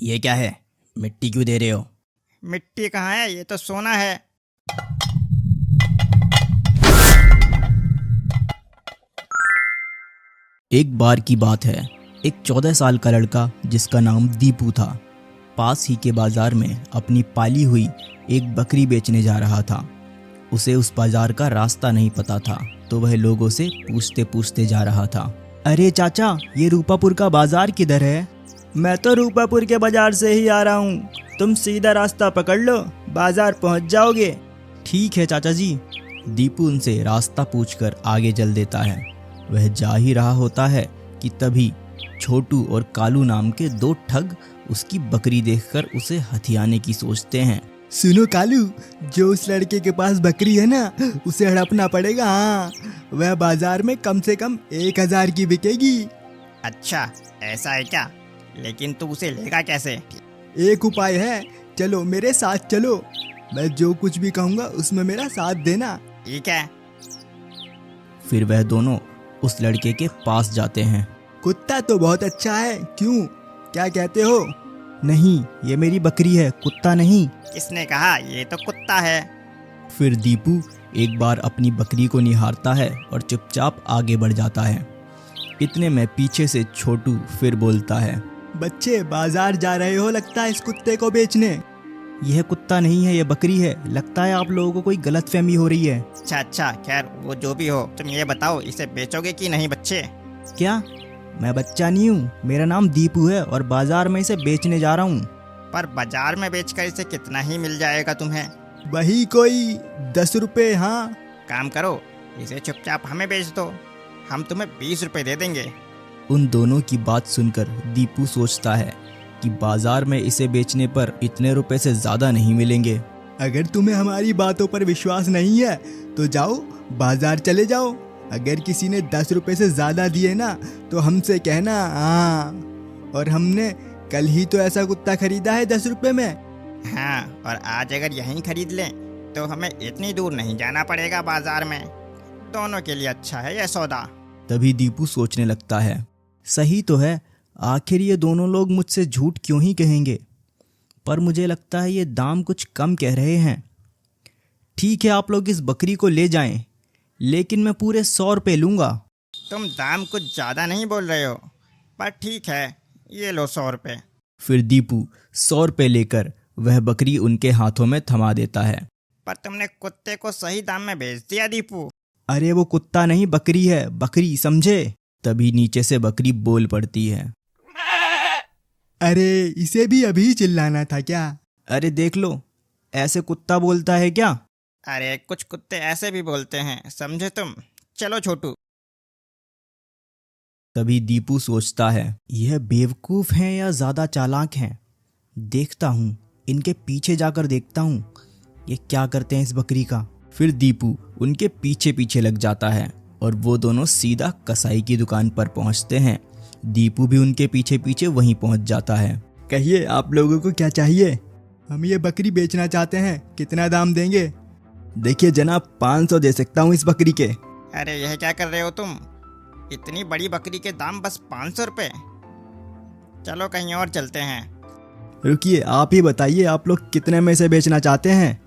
ये क्या है? मिट्टी क्यों दे रहे हो? मिट्टी कहाँ है, ये तो सोना है। एक बार की बात है, एक 14 साल का लड़का जिसका नाम दीपू था, पास ही के बाजार में अपनी पाली हुई एक बकरी बेचने जा रहा था। उसे उस बाजार का रास्ता नहीं पता था, तो वह लोगों से पूछते पूछते जा रहा था। अरे चाचा, ये रूपापुर का बाजार किधर है? मैं तो रूपापुर के बाजार से ही आ रहा हूँ, तुम सीधा रास्ता पकड़ लो, बाजार पहुँच जाओगे। ठीक है चाचा जी। दीपू उनसे रास्ता पूछकर आगे चल देता है। वह जा ही रहा होता है कि तभी छोटू और कालू नाम के दो ठग उसकी बकरी देखकर उसे हथियाने की सोचते हैं। सुनो कालू, जो उस लड़के के पास बकरी है ना, उसे हड़पना पड़ेगा। हाँ, वह बाजार में कम से कम 1000 की बिकेगी। अच्छा, ऐसा है क्या? लेकिन तू उसे लेगा कैसे? एक उपाय है, चलो मेरे साथ चलो, मैं जो कुछ भी कहूँगा उसमें मेरा साथ देना। ठीक है। फिर वह दोनों उस लड़के के पास जाते हैं। कुत्ता तो बहुत अच्छा है, क्यों, क्या कहते हो? नहीं, ये मेरी बकरी है, कुत्ता नहीं। किसने कहा? ये तो कुत्ता है। फिर दीपू एक बार अपनी बकरी को निहारता है और चुपचाप आगे बढ़ जाता है। इतने में पीछे से छोटू फिर बोलता है। बच्चे बाजार जा रहे हो लगता है इस कुत्ते को बेचने। यह कुत्ता नहीं है, यह बकरी है। लगता है आप लोगों को कोई गलतफहमी हो रही है। अच्छा, खैर वो जो भी हो, तुम ये बताओ इसे बेचोगे कि नहीं बच्चे? क्या? मैं बच्चा नहीं हूँ, मेरा नाम दीपू है और बाजार में इसे बेचने जा रहा हूँ। पर बाजार में बेचकर इसे कितना ही मिल जाएगा तुम्हें? वही कोई 10 रुपए। हाँ, काम करो, इसे चुपचाप हमें बेच दो, हम तुम्हें 20 रुपए दे देंगे। उन दोनों की बात सुनकर दीपू सोचता है कि बाजार में इसे बेचने पर इतने रुपए से ज्यादा नहीं मिलेंगे। अगर तुम्हें हमारी बातों पर विश्वास नहीं है तो जाओ बाजार चले जाओ। अगर किसी ने 10 रुपए से ज्यादा दिए ना तो हमसे कहना। हाँ, और हमने कल ही तो ऐसा कुत्ता खरीदा है 10 रुपए में। हाँ, और आज अगर यहीं खरीद लें तो हमें इतनी दूर नहीं जाना पड़ेगा बाजार में। दोनों के लिए अच्छा है यह सौदा। तभी दीपू सोचने लगता है, सही तो है, आखिर ये दोनों लोग मुझसे झूठ क्यों ही कहेंगे? पर मुझे लगता है ये दाम कुछ कम कह रहे हैं। ठीक है, आप लोग इस बकरी को ले जाएं, लेकिन मैं पूरे 100 रुपये लूँगा। तुम दाम कुछ ज़्यादा नहीं बोल रहे हो, पर ठीक है, ये लो 100 रुपये। फिर दीपू 100 रुपये लेकर वह बकरी उनके हाथों में थमा देता है। पर तुमने कुत्ते को सही दाम में बेच दिया दीपू। अरे वो कुत्ता नहीं, बकरी है, बकरी, समझे? तभी नीचे से बकरी बोल पड़ती है। अरे इसे भी अभी चिल्लाना था क्या? अरे देख लो, ऐसे कुत्ता बोलता है क्या? अरे कुछ कुत्ते ऐसे भी बोलते हैं, समझे तुम? चलो छोटू। तभी दीपू सोचता है, यह बेवकूफ हैं या ज्यादा चालाक हैं? देखता हूँ, इनके पीछे जाकर देखता हूँ ये क्या करते हैं इस बकरी का। फिर दीपू उनके पीछे पीछे लग जाता है और वो दोनों सीधा कसाई की दुकान पर पहुँचते हैं। दीपू भी उनके पीछे पीछे वहीं पहुँच जाता है। कहिए आप लोगों को क्या चाहिए? हम ये बकरी बेचना चाहते हैं, कितना दाम देंगे? देखिए जनाब, 500 दे सकता हूँ इस बकरी के। अरे यह क्या कर रहे हो तुम? इतनी बड़ी बकरी के दाम बस 500 रुपये? चलो कहीं और चलते हैं। रुकिए, आप ही बताइए, आप लोग कितने में से बेचना चाहते हैं?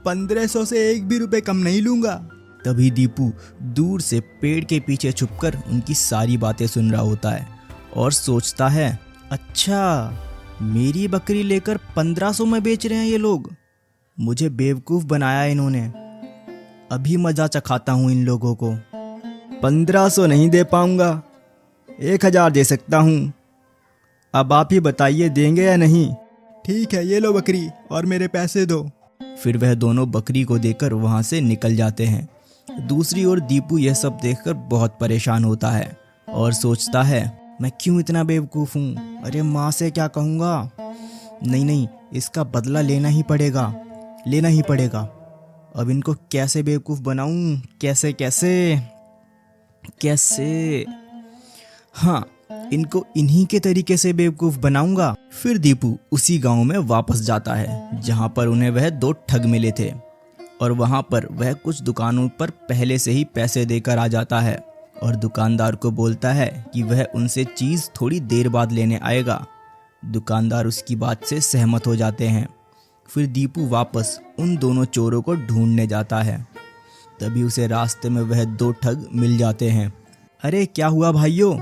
1500 से एक भी रुपए कम नहीं लूंगा। तभी दीपू दूर से पेड़ के पीछे छुपकर उनकी सारी बातें सुन रहा होता है और सोचता है, अच्छा, मेरी बकरी लेकर 1500 में बेच रहे हैं ये लोग। मुझे बेवकूफ़ बनाया इन्होंने। अभी मजा चखाता हूँ इन लोगों को। 1500 नहीं दे पाऊंगा, 1000 दे सकता हूँ। अब आप ही बताइए, देंगे या नहीं? ठीक है, ये लो बकरी और मेरे पैसे दो। फिर वह दोनों बकरी को देकर वहां से निकल जाते हैं। दूसरी ओर दीपू यह सब देखकर बहुत परेशान होता है और सोचता है, मैं क्यों इतना बेवकूफ़ हूँ? अरे माँ से क्या कहूँगा? नहीं, इसका बदला लेना ही पड़ेगा, लेना ही पड़ेगा। अब इनको कैसे बेवकूफ़ बनाऊँ? कैसे कैसे कैसे? हाँ, इनको इन्हीं के तरीके से बेवकूफ़ बनाऊंगा। फिर दीपू उसी गांव में वापस जाता है जहां पर उन्हें वह दो ठग मिले थे, और वहां पर वह कुछ दुकानों पर पहले से ही पैसे देकर आ जाता है और दुकानदार को बोलता है कि वह उनसे चीज़ थोड़ी देर बाद लेने आएगा। दुकानदार उसकी बात से सहमत हो जाते हैं। फिर दीपू वापस उन दोनों चोरों को ढूंढने जाता है। तभी उसे रास्ते में वह दो ठग मिल जाते हैं। अरे क्या हुआ भाइयों,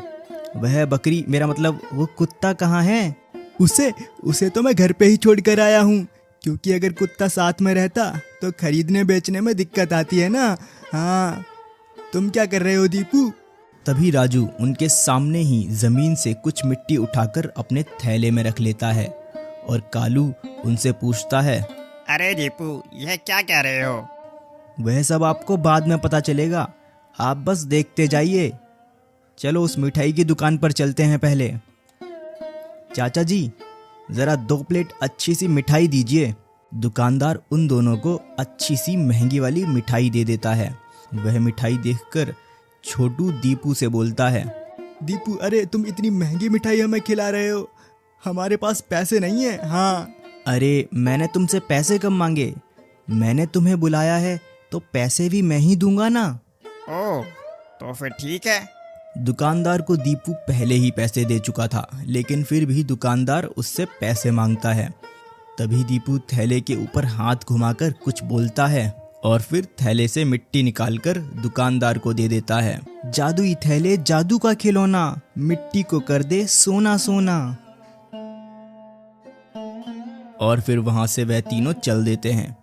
वह बकरी, मेरा मतलब वो कुत्ता कहाँ है? उसे तो मैं घर पे ही छोड़ कर आया हूँ, क्योंकि अगर कुत्ता साथ में रहता तो खरीदने बेचने में दिक्कत आती है ना। हाँ, तुम क्या कर रहे हो दीपू? तभी राजू उनके सामने ही जमीन से कुछ मिट्टी उठाकर अपने थैले में रख लेता है और कालू उनसे पूछता है, अरे दीपू, यह क्या कह रहे हो? वह सब आपको बाद में पता चलेगा, आप बस देखते जाइए। चलो उस मिठाई की दुकान पर चलते हैं पहले। चाचा जी, जरा 2 प्लेट अच्छी सी मिठाई दीजिए। दुकानदार उन दोनों को अच्छी सी महंगी वाली मिठाई दे देता है। वह मिठाई देखकर छोटू दीपू से बोलता है, दीपू, अरे तुम इतनी महंगी मिठाई हमें खिला रहे हो, हमारे पास पैसे नहीं है। हाँ। अरे मैंने तुमसे पैसे कब मांगे? मैंने तुम्हें बुलाया है तो पैसे भी मैं ही दूंगा ना। ओह, तो फिर ठीक है। दुकानदार को दीपू पहले ही पैसे दे चुका था, लेकिन फिर भी दुकानदार उससे पैसे मांगता है। तभी दीपू थैले के ऊपर हाथ घुमाकर कुछ बोलता है और फिर थैले से मिट्टी निकालकर दुकानदार को दे देता है। जादुई थैले, जादू का खिलौना, मिट्टी को कर दे सोना सोना। और फिर वहां से वह तीनों चल देते हैं।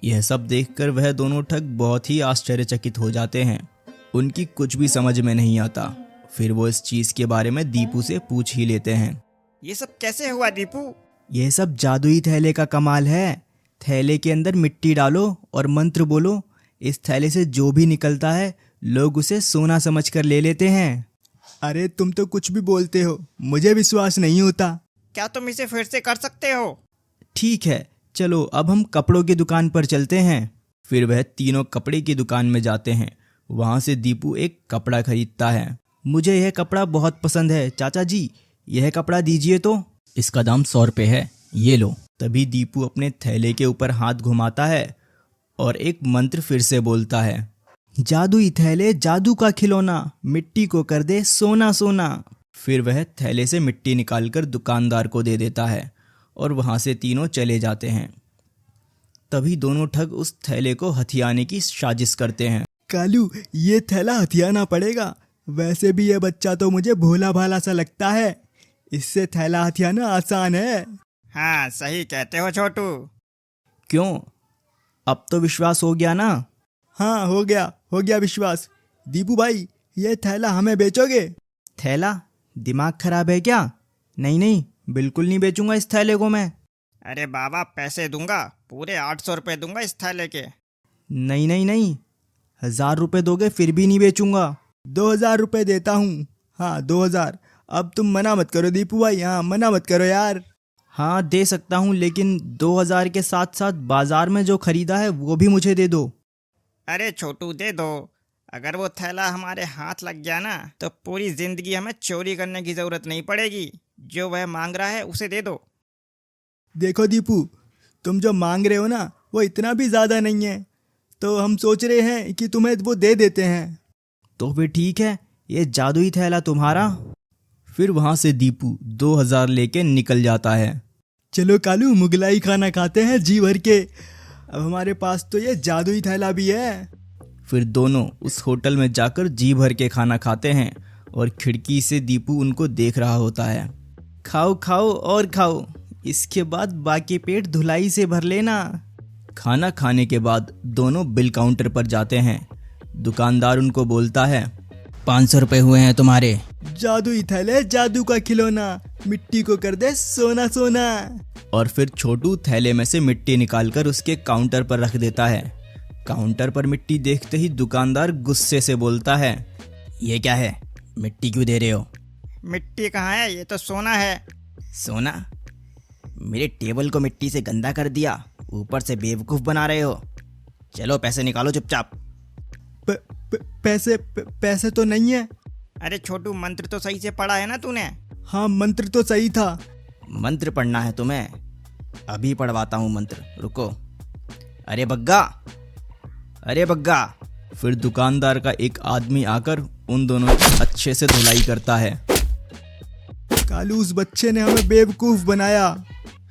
यह सब देखकर वह दोनों ठग बहुत ही आश्चर्यचकित हो जाते हैं। उनकी कुछ भी समझ में नहीं आता। फिर वो इस चीज के बारे में दीपू से पूछ ही लेते हैं। ये सब कैसे हुआ दीपू? यह सब जादुई थैले का कमाल है। थैले के अंदर मिट्टी डालो और मंत्र बोलो, इस थैले से जो भी निकलता है लोग उसे सोना समझकर ले लेते हैं। अरे तुम तो कुछ भी बोलते हो, मुझे विश्वास नहीं होता। क्या तुम इसे फिर से कर सकते हो? ठीक है, चलो अब हम कपड़ों की दुकान पर चलते हैं। फिर वह तीनों कपड़े की दुकान में जाते हैं। वहां से दीपू एक कपड़ा खरीदता है। मुझे यह कपड़ा बहुत पसंद है, चाचा जी यह कपड़ा दीजिए तो। इसका दाम 100 रुपये है, ये लो। तभी दीपू अपने थैले के ऊपर हाथ घुमाता है और एक मंत्र फिर से बोलता है, जादुई थैले, जादू का खिलौना, मिट्टी को कर दे सोना सोना। फिर वह थैले से मिट्टी निकालकर दुकानदार को दे देता है और वहां से तीनों चले जाते हैं। तभी दोनों ठग उस थैले को हथियाने की साजिश करते हैं। कालू, ये थैला हथियाना पड़ेगा। वैसे भी ये बच्चा तो मुझे भोला भाला सा लगता है, इससे थैला हथियाना आसान है। हाँ, सही कहते हो छोटू। क्यों, अब तो विश्वास हो गया ना? हाँ, हो गया विश्वास। दीपू भाई, ये थैला हमें बेचोगे? थैला? दिमाग खराब है क्या? नहीं नहीं, बिल्कुल नहीं बेचूंगा इस थैले को मैं। अरे बाबा, पैसे दूंगा, पूरे 800 रुपये दूंगा इस थैले के। नहीं नहीं नहीं, 1000 रुपये दोगे फिर भी नहीं बेचूंगा। 2000 रुपये देता हूँ। हाँ, 2000। अब तुम मना मत करो दीपू भाई, हाँ मना मत करो यार। हाँ दे सकता हूँ, लेकिन 2000 के साथ साथ बाजार में जो खरीदा है वो भी मुझे दे दो। अरे छोटू, दे दो। अगर वो थैला हमारे हाथ लग गया ना तो पूरी जिंदगी हमें चोरी करने की जरूरत नहीं पड़ेगी। जो वह मांग रहा है उसे दे दो। देखो दीपू, तुम जो मांग रहे हो ना वो इतना भी ज़्यादा नहीं है, तो हम सोच रहे हैं कि तुम्हें वो दे देते हैं। तो फिर ठीक है, ये जादुई थैला तुम्हारा। फिर वहां से दीपू 2000 लेके निकल जाता है। चलो कालू, मुगलाई खाना खाते हैं जी भर के। अब हमारे पास तो ये जादुई थैला भी है। फिर दोनों उस होटल में जाकर जी भर के खाना खाते हैं और खिड़की से दीपू उनको देख रहा होता है। खाओ खाओ और खाओ, इसके बाद बाकी पेट धुलाई से भर लेना। खाना खाने के बाद दोनों बिल काउंटर पर जाते हैं। दुकानदार उनको बोलता है, 500 रुपये हुए हैं तुम्हारे। जादुई थैले, जादू का खिलौना, मिट्टी को कर दे सोना सोना। और फिर छोटू थैले में से मिट्टी निकालकर उसके काउंटर पर रख देता है। काउंटर पर मिट्टी देखते ही दुकानदार गुस्से से बोलता है, ये क्या है, मिट्टी क्यों दे रहे हो? मिट्टी कहाँ है, ये तो सोना है। सोना? मेरे टेबल को मिट्टी से गंदा कर दिया, ऊपर से बेवकूफ़ बना रहे हो। चलो पैसे निकालो चुपचाप। पैसे तो नहीं है। अरे छोटू, मंत्र तो सही से पढ़ा है ना तूने? हाँ, मंत्र तो सही था। मंत्र पढ़ना है तुम्हें? अभी पढ़वाता हूँ मंत्र, रुको। अरे बग्गा, अरे बग्गा। फिर दुकानदार का एक आदमी आकर उन दोनों की अच्छे से धुलाई करता है। कालू, उस बच्चे ने हमें बेवकूफ़ बनाया।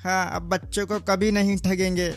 हाँ, अब बच्चों को कभी नहीं ठगेंगे।